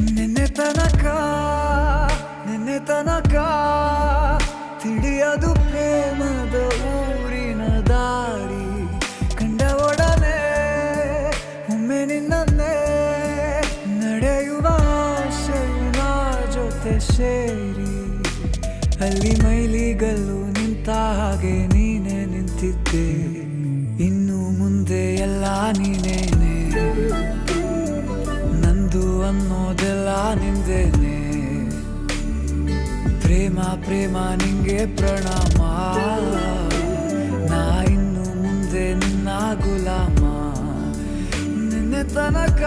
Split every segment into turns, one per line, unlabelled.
ನಿನ್ನೆ ತನಕ ತಿಳಿಯದು ಪ್ರೇಮದ ಊರಿನ ದಾರಿ. ಕಂಡ ಒಡನೆ ಒಮ್ಮೆ ನಿನ್ನೇ ನಡೆಯುವ ಆಸೆಯ ಜೊತೆ ಸೇರಿ, ಅಲ್ಲಿ ಮೈಲಿಗಲ್ಲು ನಿಂತ ಹಾಗೆ ನೀನೆ ನಿಂತಿದ್ದೆ. ಇನ್ನು ಮುಂದೆ ಎಲ್ಲ ನೀನೇನೆ, ನಂದು ಅನ್ನೋದೆಲ್ಲ ನಿಂದೇನೆ. ಪ್ರೇಮ ಪ್ರೇಮ ನಿಂಗೆ ಪ್ರಣಾಮ, ನಾ ಇನ್ನು ಮುಂದೆ ನಿನ್ನ ಗುಲಾಮ. ನಿನ್ನೆ ತನಕ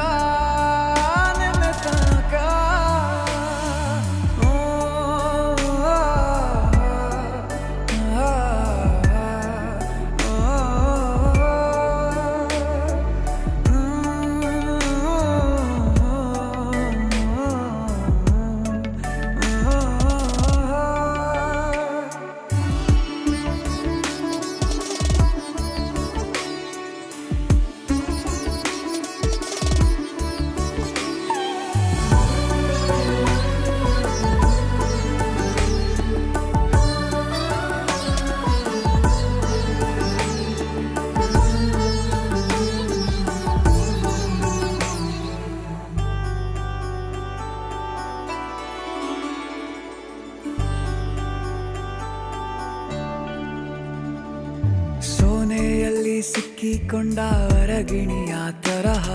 ಸೋನೆಯಲ್ಲಿ ಸಿಕ್ಕಿಕೊಂಡ ಅರಗಿಣಿಯ ತರಹ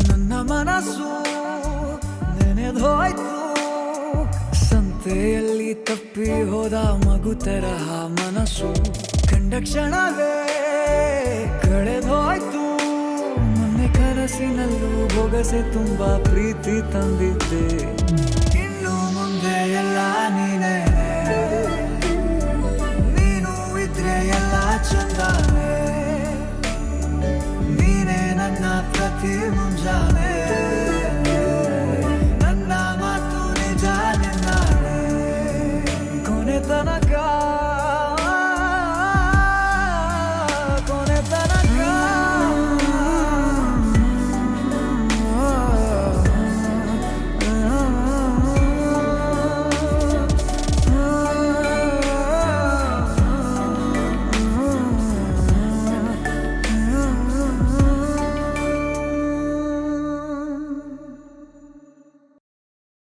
ನನ್ನ ಮನಸ್ಸು ನೆನೆದೋಯ್ತು. ಸಂತೆಯಲ್ಲಿ ತಪ್ಪಿ ಹೋದ ಮಗು ತರಹ ಮನಸ್ಸು ಕಂಡ ಕ್ಷಣವೇ ಕಳೆದೋಯ್ತು. ಮೊನ್ನೆ ಕನಸಿನಲ್ಲೂ ಬೊಗಸೆ ತುಂಬಾ ಪ್ರೀತಿ ತಂದಿದ್ದೆ. ಇನ್ನು ಮುಂದೆ ಎಲ್ಲ ನೀನೇ, ನೀನು ಇದ್ರೆ ಎಲ್ಲ ಚಂದಾನೆ. ನೀನೇ ನನ್ನ ಪ್ರತಿ ಮುಂಜಾನೆ.